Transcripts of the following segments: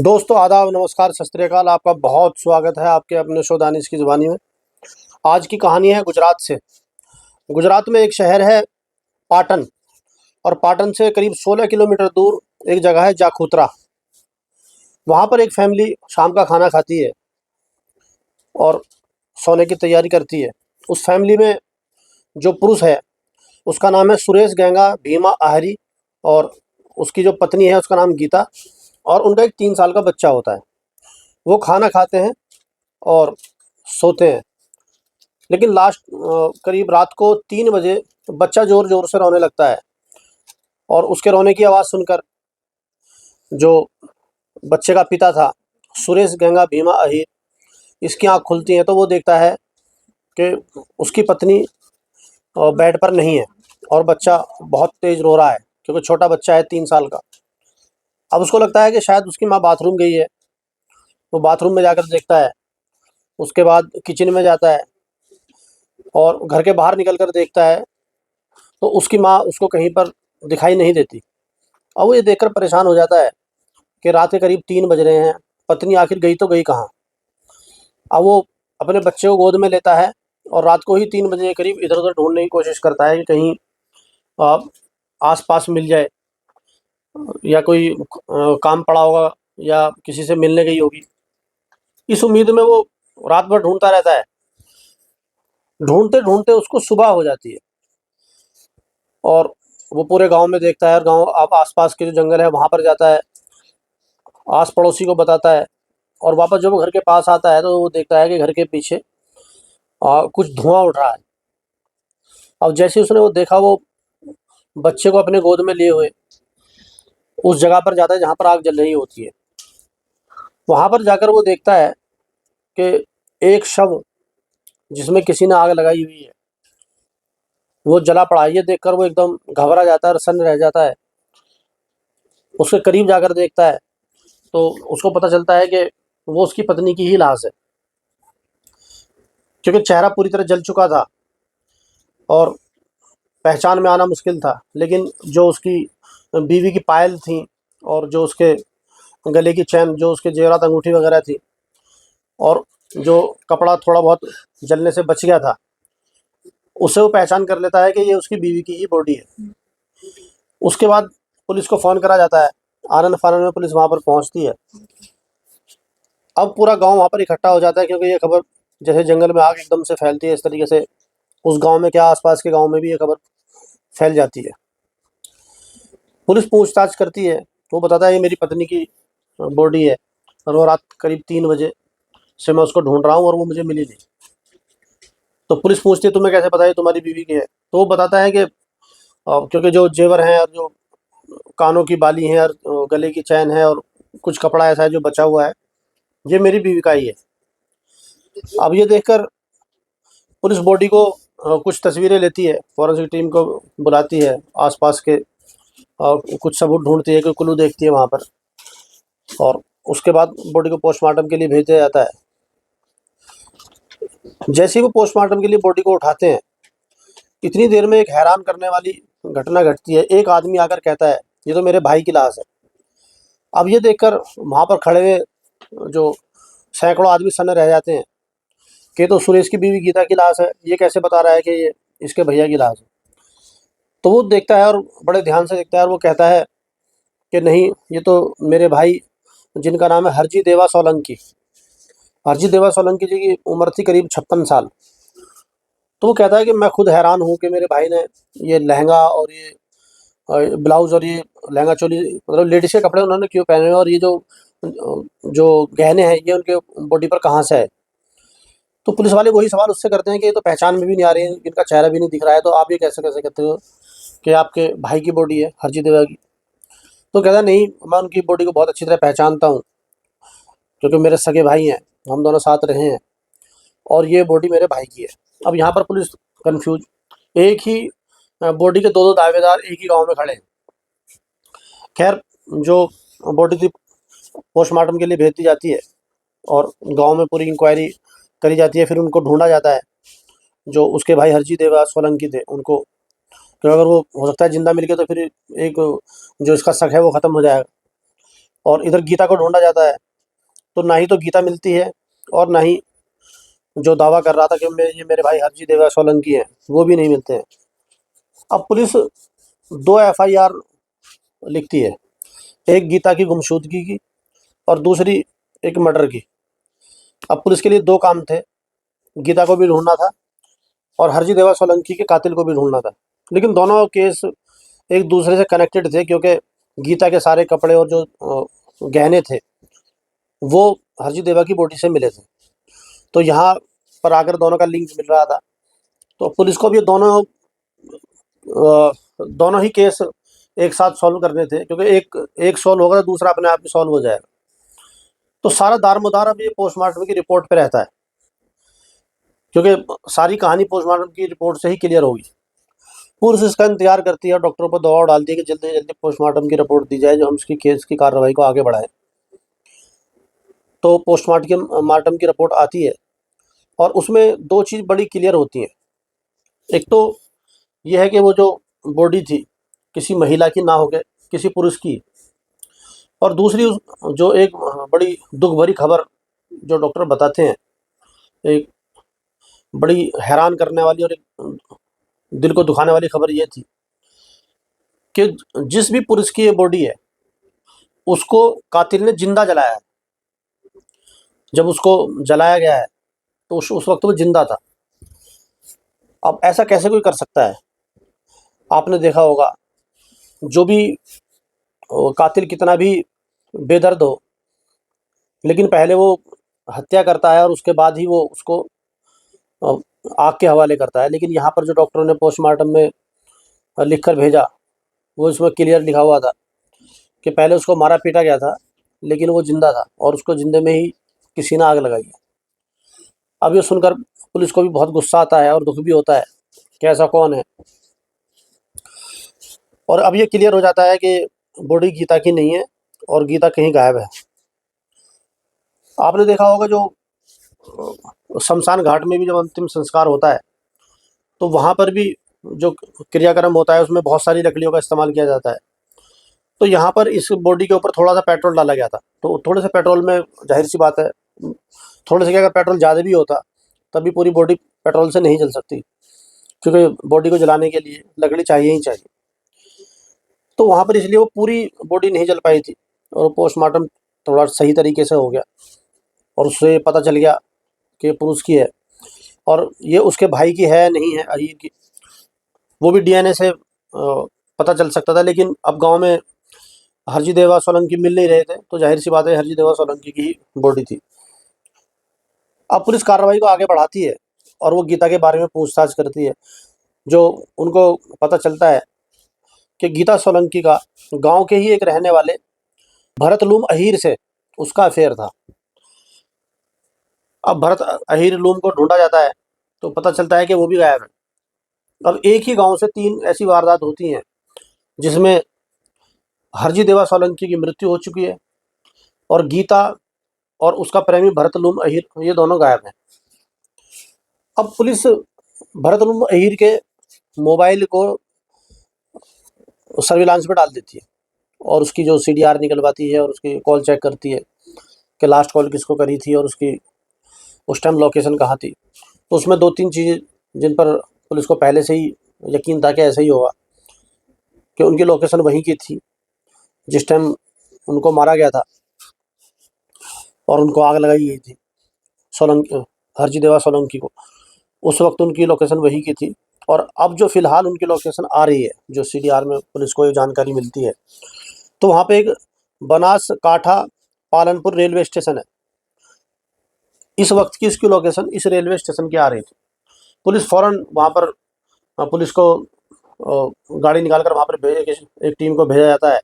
दोस्तों आदाब नमस्कार सत श्री अकाल। आपका बहुत स्वागत है आपके अपने शो दानिश की ज़ुबानी में। आज की कहानी है गुजरात से। गुजरात में एक शहर है पाटन, और पाटन से करीब 16 किलोमीटर दूर एक जगह है जाखूत्रा। वहाँ पर एक फैमिली शाम का खाना खाती है और सोने की तैयारी करती है। उस फैमिली में जो पुरुष है उसका नाम है सुरेश गंगा भीमा आहरी, और उसकी जो पत्नी है उसका नाम गीता, और उनका एक 3 साल का बच्चा होता है। वो खाना खाते हैं और सोते हैं। लेकिन करीब रात को 3 बजे बच्चा ज़ोर-ज़ोर से रोने लगता है, और उसके रोने की आवाज़ सुनकर जो बच्चे का पिता था, सुरेश गंगा भीमा अहीर, इसकी आँख खुलती है तो वो देखता है कि उसकी पत्नी बेड पर नहीं है और बच्चा बहुत तेज़ रो रहा है, क्योंकि छोटा बच्चा है 3 साल का। अब उसको लगता है कि शायद उसकी माँ बाथरूम गई है। वो बाथरूम में जाकर देखता है, उसके बाद किचन में जाता है और घर के बाहर निकल कर देखता है तो उसकी माँ उसको कहीं पर दिखाई नहीं देती। अब वो ये देखकर परेशान हो जाता है कि रात के करीब 3 बज रहे हैं, पत्नी आखिर गई तो गई कहाँ? अब वो अपने बच्चे को गोद में लेता है और रात को ही 3 बजे के करीब इधर-उधर ढूँढने की कोशिश करता है कि कहीं अ, आस-पास मिल जाए, या कोई काम पड़ा होगा या किसी से मिलने गई होगी। इस उम्मीद में वो रात भर ढूँढता रहता है। ढूँढते-ढूँढते उसको सुबह हो जाती है और वो पूरे गाँव में देखता है, और गाँव अब आस-पास के जो जंगल है वहाँ पर जाता है, आस-पड़ोसी को बताता है, और वापस जब वो घर के पास आता है तो वो देखता है कि घर के पीछे कुछ धुआँ उठ रहा है। अब जैसे ही उसने वो देखा, वो बच्चे को अपने गोद में लिए हुए उस जगह पर जाता है जहाँ पर आग जल रही होती है। वहाँ पर जाकर वो देखता है कि एक शव जिसमें किसी ने आग लगाई हुई है, वो जला पड़ा है। ये देखकर वो एकदम घबरा जाता है और सन्न रह जाता है। उसके करीब जाकर देखता है तो उसको पता चलता है कि वो उसकी पत्नी की ही लाश है, क्योंकि चेहरा पूरी तरह जल चुका था और पहचान में आना मुश्किल था। लेकिन जो उसकी बीवी की पायल थी, और जो उसके गले की चेन, जो उसके जेवरात अंगूठी वगैरह थी, और जो कपड़ा थोड़ा बहुत जलने से बच गया था, उससे वो पहचान कर लेता है कि ये उसकी बीवी की ही बॉडी है। उसके बाद पुलिस को फ़ोन करा जाता है। आनन-फानन में पुलिस वहाँ पर पहुँचती है। अब पूरा गाँव वहाँ पर इकट्ठा हो जाता है, क्योंकि ये खबर जैसे जंगल में आग एकदम से फैलती है, इस तरीके से उस गाँव में क्या आस-पास के गाँव में भी ये खबर फैल जाती है। पुलिस पूछताछ करती है, वो बताता है ये मेरी पत्नी की बॉडी है, और वो रात करीब 3 बजे से मैं उसको ढूँढ रहा हूँ और वो मुझे मिली नहीं। तो पुलिस पूछती है तुम्हें कैसे पता ये तुम्हारी बीवी की है? तो वो बताता है कि क्योंकि जो जेवर हैं और जो कानों की बाली हैं और गले की चैन है और कुछ कपड़ा ऐसा है जो बचा हुआ है, ये मेरी बीवी का ही है। अब ये देखकर पुलिस बॉडी को कुछ तस्वीरें लेती है, फॉरेंसिक टीम को बुलाती है, आस-पास के कुछ सबूत ढूँढती है, कोई क्लू देखती है वहाँ पर, और उसके बाद बॉडी को पोस्टमार्टम के लिए भेज दिया जाता है। जैसे ही वो पोस्टमार्टम के लिए बॉडी को उठाते हैं, इतनी देर में एक हैरान करने वाली घटना घटती है। एक आदमी आकर कहता है, "ये तो मेरे भाई की लाश है।" अब ये देखकर वहाँ पर खड़े हुए जो सैकड़ों आदमी सन्न रह जाते हैं कि ये तो सुरेश की बीवी गीता की लाश है, ये कैसे बता रहा है कि ये इसके भैया की लाश है? तो वो देखता है और बड़े ध्यान से देखता है, और वो कहता है कि नहीं, ये तो मेरे भाई, जिनका नाम है हरजी देवा सोलंकी। हरजी देवा सोलंकी जी की उम्र थी करीब 56 साल। तो वो कहता है कि मैं खुद हैरान हूँ कि मेरे भाई ने ये लहंगा और ये ब्लाउज़ और ये लहंगा चोली, मतलब लेडीज़ के कपड़े उन्होंने क्यों पहने हैं, और ये जो गहने हैं ये उनके बॉडी पर कहाँ से आए? तो पुलिस वाले वही सवाल उससे करते हैं कि ये तो पहचान में भी नहीं आ रही है, इनका चेहरा भी नहीं दिख रहा है, तो आप ये कैसे कहते हो कि आपके भाई की बॉडी है, हरजी देवा की? तो कहता है नहीं, मैं उनकी बॉडी को बहुत अच्छी तरह पहचानता हूँ, क्योंकि मेरे सगे भाई हैं, हम दोनों साथ रहे हैं, और ये बॉडी मेरे भाई की है। अब यहाँ पर पुलिस कन्फ्यूज़, एक ही बॉडी के 2-2 दावेदार एक ही गाँव में खड़े हैं। खैर, जो बॉडी थी पोस्टमार्टम के लिए भेज दी जाती है और गाँव में पूरी इंक्वायरी करी जाती है। फिर उनको ढूँढा जाता है, जो उसके भाई हरजी देवा सोलंकी थे उनको, तो अगर वो हो सकता है ज़िंदा मिल गए तो फिर एक जो इसका शक है वो ख़त्म हो जाएगा। और इधर गीता को ढूंढा जाता है, तो ना ही तो गीता मिलती है और ना ही जो दावा कर रहा था कि ये मेरे भाई हरजी देवा सोलंकी हैं, वो भी नहीं मिलते हैं। अब पुलिस 2 FIR लिखती है, एक गीता की गुमशुदगी की और दूसरी एक मर्डर की। अब पुलिस के लिए 2 काम थे, गीता को भी ढूंढना था और हरजी देवा सोलंकी के कातिल को भी ढूंढना था। लेकिन दोनों केस एक दूसरे से कनेक्टेड थे, क्योंकि गीता के सारे कपड़े और जो गहने थे वो हरजी देवा की बॉडी से मिले थे। तो यहाँ पर आकर दोनों का लिंक मिल रहा था। तो पुलिस को भी दोनों ही केस एक साथ सॉल्व करने थे, क्योंकि एक एक सॉल्व होगा तो दूसरा अपने आप ही सॉल्व हो जाएगा। तो सारा दारमोदार अब ये पोस्टमार्टम की रिपोर्ट पे रहता है, क्योंकि सारी कहानी पोस्टमार्टम की रिपोर्ट से ही क्लियर होगी। पुलिस इसका इंतजार करती है और डॉक्टरों पर दबाव डालती है कि जल्दी से जल्दी पोस्टमार्टम की रिपोर्ट दी जाए, जो हम इसकी केस की कार्रवाई को आगे बढ़ाएं। तो पोस्टमार्टम की रिपोर्ट आती है और उसमें 2 चीज़ बड़ी क्लियर होती हैं। एक तो यह है कि वो जो बॉडी थी किसी महिला की ना होकर किसी पुरुष की, और दूसरी जो एक बड़ी दुख भरी खबर जो डॉक्टर बताते हैं, एक बड़ी हैरान करने वाली और एक दिल को दुखाने वाली खबर ये थी कि जिस भी पुरुष की ये बॉडी है उसको कातिल ने जिंदा जलाया है। जब उसको जलाया गया है तो उस वक्त वो जिंदा था। अब ऐसा कैसे कोई कर सकता है? आपने देखा होगा, जो भी कातिल कितना भी बेदर्द हो, लेकिन पहले वो हत्या करता है और उसके बाद ही वो उसको अ, आग के हवाले करता है। लेकिन यहाँ पर जो डॉक्टरों ने पोस्टमार्टम में लिख कर भेजा, वो इसमें क्लियर लिखा हुआ था कि पहले उसको मारा पीटा गया था, लेकिन वो जिंदा था और उसको जिंदे में ही किसी ने आग लगाई है। अब ये सुनकर पुलिस को भी बहुत गुस्सा आता है और दुख भी होता है कि ऐसा कौन है। और अब ये क्लियर हो जाता है कि बॉडी गीता की नहीं है और गीता कहीं गायब है। आपने देखा होगा, जो शमशान घाट में भी जब अंतिम संस्कार होता है तो वहाँ पर भी जो क्रियाक्रम होता है उसमें बहुत सारी लकड़ियों का इस्तेमाल किया जाता है। तो यहाँ पर इस बॉडी के ऊपर थोड़ा सा पेट्रोल डाला गया था, तो थोड़े से पेट्रोल में जाहिर सी बात है, थोड़े से क्या, अगर पेट्रोल ज़्यादा भी होता तभी पूरी बॉडी पेट्रोल से नहीं जल सकती, क्योंकि बॉडी को जलाने के लिए लकड़ी चाहिए ही चाहिए। तो वहाँ पर इसलिए वो पूरी बॉडी नहीं जल पाई थी और पोस्टमार्टम थोड़ा सही तरीके से हो गया और उससे पता चल गया कि पुरुष की है और ये उसके भाई की है नहीं है अहीर की, वो भी डीएनए से पता चल सकता था। लेकिन अब गांव में हरजी देवा सोलंकी मिल नहीं रहे थे, तो जाहिर सी बात है हरजी देवा सोलंकी की ही बॉडी थी। अब पुलिस कार्रवाई को आगे बढ़ाती है और वो गीता के बारे में पूछताछ करती है। जो उनको पता चलता है कि गीता सोलंकी का गांव के ही एक रहने वाले भरतलूम अहीर से उसका अफेयर था। अब भरत अहीर लूम को ढूंढा जाता है तो पता चलता है कि वो भी गायब है। अब एक ही गांव से 3 ऐसी वारदात होती हैं जिसमें हरजी देवा सोलंकी की मृत्यु हो चुकी है और गीता और उसका प्रेमी भरतलूम अहीर ये दोनों गायब हैं। अब पुलिस भरतलूम अहीर के मोबाइल को सर्विलांस पे डाल देती है और उसकी जो CDR निकलवाती है और उसकी कॉल चेक करती है कि लास्ट कॉल किसको करी थी और उसकी उस टाइम लोकेशन कहाँ थी। तो उसमें 2-3 चीज़ें जिन पर पुलिस को पहले से ही यकीन था कि ऐसा ही होगा, कि उनकी लोकेशन वहीं की थी जिस टाइम उनको मारा गया था और उनको आग लगाई गई थी सोलंकी, हरजी देवा सोलंकी को। उस वक्त उनकी लोकेशन वहीं की थी। और अब जो फ़िलहाल उनकी लोकेशन आ रही है, जो CDR में पुलिस को ये जानकारी मिलती है, तो वहाँ पे एक बनासकाठा पालनपुर रेलवे स्टेशन है। इस वक्त की इसकी लोकेशन इस रेलवे स्टेशन की आ रही थी। पुलिस फ़ौरन वहाँ पर पुलिस को गाड़ी निकाल कर वहाँ पर एक टीम को भेजा जाता है,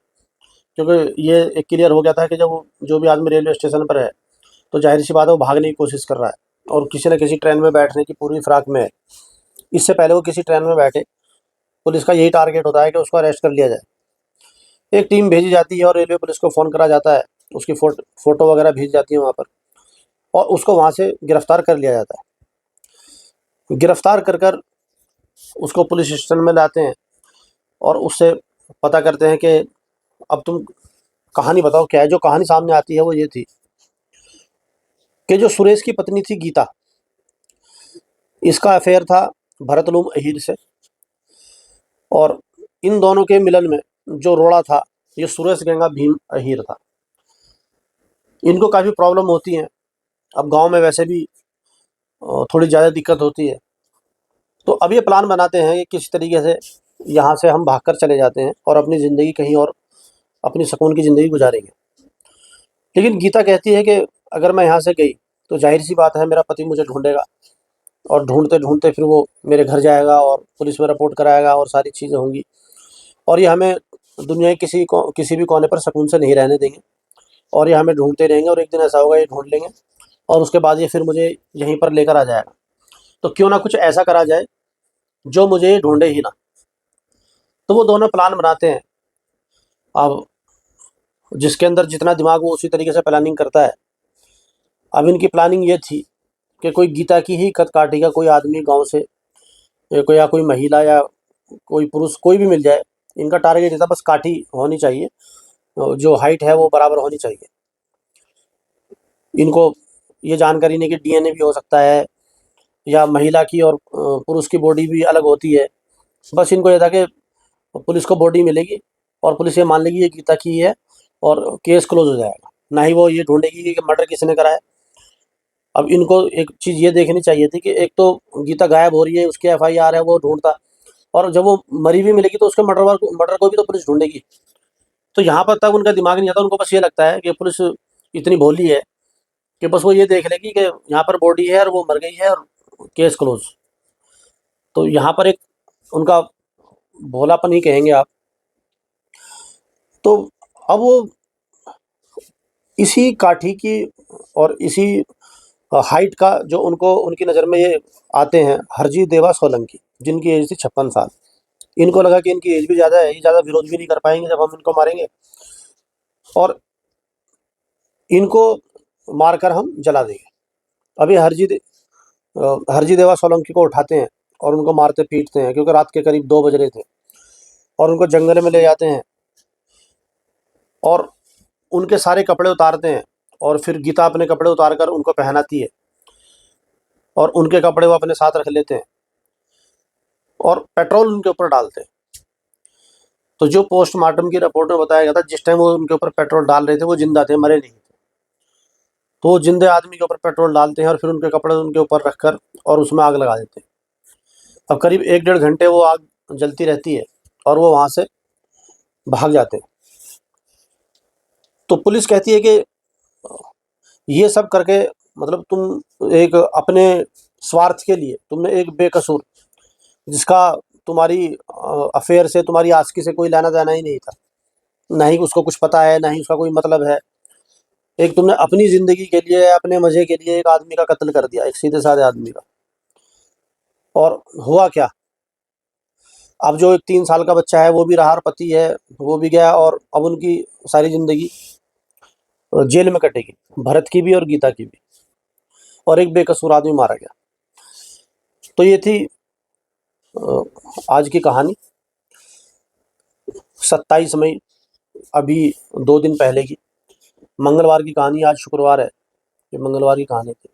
क्योंकि ये एक क्लियर हो गया था कि जब वो जो भी आदमी रेलवे स्टेशन पर है तो जाहिर सी बात है वो भागने की कोशिश कर रहा है और किसी न किसी ट्रेन में बैठने की पूरी फिराक में है। इससे पहले वो किसी ट्रेन में बैठे, पुलिस का यही टारगेट होता है कि उसको अरेस्ट कर लिया जाए। एक टीम भेजी जाती है और रेलवे पुलिस को फ़ोन करा जाता है, उसकी फ़ोटो वगैरह भेजी जाती है वहाँ पर और उसको वहाँ से गिरफ़्तार कर लिया जाता है। गिरफ़्तार कर कर उसको पुलिस स्टेशन में लाते हैं और उससे पता करते हैं कि अब तुम कहानी बताओ क्या है। जो कहानी सामने आती है वो ये थी कि जो सुरेश की पत्नी थी गीता, इसका अफेयर था भरतलूम अहीर से, और इन दोनों के मिलन में जो रोड़ा था ये सुरेश गंगा भीम अहीर था। इनको काफ़ी प्रॉब्लम होती है। अब गांव में वैसे भी थोड़ी ज़्यादा दिक्कत होती है। तो अब ये प्लान बनाते हैं कि किस तरीके से यहाँ से हम भागकर चले जाते हैं और अपनी ज़िंदगी कहीं और अपनी सुकून की ज़िंदगी गुजारेंगे। लेकिन गीता कहती है कि अगर मैं यहाँ से गई तो ज़ाहिर सी बात है मेरा पति मुझे ढूंढेगा, और ढूंढते ढूंढते फिर वो मेरे घर जाएगा और पुलिस में रिपोर्ट कराएगा और सारी चीज़ें होंगी, और ये हमें दुनिया के किसी भी कोने पर सुकून से नहीं रहने देंगे, और ये हमें ढूंढते रहेंगे, और एक दिन ऐसा होगा ये ढूंढ लेंगे और उसके बाद ये फिर मुझे यहीं पर लेकर आ जाएगा। तो क्यों ना कुछ ऐसा करा जाए जो मुझे ये ढूंढे ही ना। तो वो दोनों प्लान बनाते हैं। अब जिसके अंदर जितना दिमाग वो उसी तरीके से प्लानिंग करता है। अब इनकी प्लानिंग ये थी कि कोई गीता की ही कद काटेगा, कोई आदमी गांव से, या कोई महिला या कोई पुरुष कोई भी मिल जाए। इनका टारगेट ये था बस काठी होनी चाहिए, जो हाइट है वो बराबर होनी चाहिए। इनको ये जानकारी नहीं कि डीएनए भी हो सकता है या महिला की और पुरुष की बॉडी भी अलग होती है। बस इनको ये था कि पुलिस को बॉडी मिलेगी और पुलिस ये मान लेगी ये गीता की ही है और केस क्लोज हो जाएगा। ना ही वो ये ढूंढेगी कि मर्डर किसने कराया। अब इनको एक चीज़ ये देखनी चाहिए थी कि एक तो गीता गायब हो रही है, उसकी एफआईआर है, वो ढूंढता, और जब वो मरी हुई मिलेगी तो उसके मर्डर को भी तो पुलिस ढूंढेगी। तो यहाँ पर तक उनका दिमाग नहीं आता। उनको बस ये लगता है कि पुलिस इतनी भोली है कि बस वो ये देख लेगी कि यहाँ पर बॉडी है और वो मर गई है और केस क्लोज। तो यहाँ पर एक उनका भोलापन ही कहेंगे आप। तो अब वो इसी काठी की और इसी हाइट का जो उनको उनकी नज़र में ये आते हैं हरजीत देवा सोलंकी, जिनकी एज थी 56 साल। इनको लगा कि इनकी एज भी ज़्यादा है, ये ज़्यादा विरोध भी नहीं कर पाएंगे जब हम इनको मारेंगे, और इनको मारकर हम जला देंगे। अभी हरजी देवा सोलंकी को उठाते हैं और उनको मारते पीटते हैं, क्योंकि रात के करीब 2 बज रहे थे, और उनको जंगल में ले जाते हैं और उनके सारे कपड़े उतारते हैं, और फिर गीता अपने कपड़े उतार कर उनको पहनाती है और उनके कपड़े वो अपने साथ रख लेते हैं और पेट्रोल उनके ऊपर डालते हैं। तो जो पोस्टमार्टम की रिपोर्ट में बताया गया था, जिस टाइम वो उनके ऊपर पेट्रोल डाल रहे थे वो जिंदा थे, मरे नहीं थे। तो वो जिंदे आदमी के ऊपर पेट्रोल डालते हैं और फिर उनके कपड़े उनके ऊपर रखकर और उसमें आग लगा देते हैं। अब करीब 1-1.5 घंटे वो आग जलती रहती है और वो वहाँ से भाग जाते हैं। तो पुलिस कहती है कि ये सब करके, मतलब तुम एक अपने स्वार्थ के लिए, तुमने एक बेकसूर जिसका तुम्हारी अफेयर से, तुम्हारी आस्की से कोई लेना देना ही नहीं था, ना ही उसको कुछ पता है, ना ही उसका कोई मतलब है, एक तुमने अपनी ज़िंदगी के लिए, अपने मज़े के लिए एक आदमी का कत्ल कर दिया, एक सीधे-साधे आदमी का। और हुआ क्या? अब जो एक 3 साल का बच्चा है वो भी रहा, और पति है वो भी गया, और अब उनकी सारी ज़िंदगी जेल में कटेगी, भरत की भी और गीता की भी, और एक बेकसूर आदमी मारा गया। तो ये थी आज की कहानी, 27 मई, अभी 2 दिन पहले की, मंगलवार की कहानी। आज शुक्रवार है, ये मंगलवार की कहानी थी।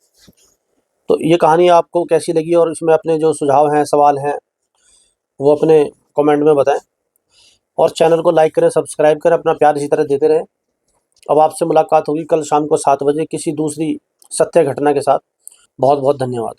तो ये कहानी आपको कैसी लगी और इसमें अपने जो सुझाव हैं, सवाल हैं, वो अपने कमेंट में बताएं, और चैनल को लाइक करें, सब्सक्राइब करें, अपना प्यार इसी तरह देते रहें। अब आपसे मुलाकात होगी कल शाम को 7 बजे किसी दूसरी सत्य घटना के साथ। बहुत बहुत धन्यवाद।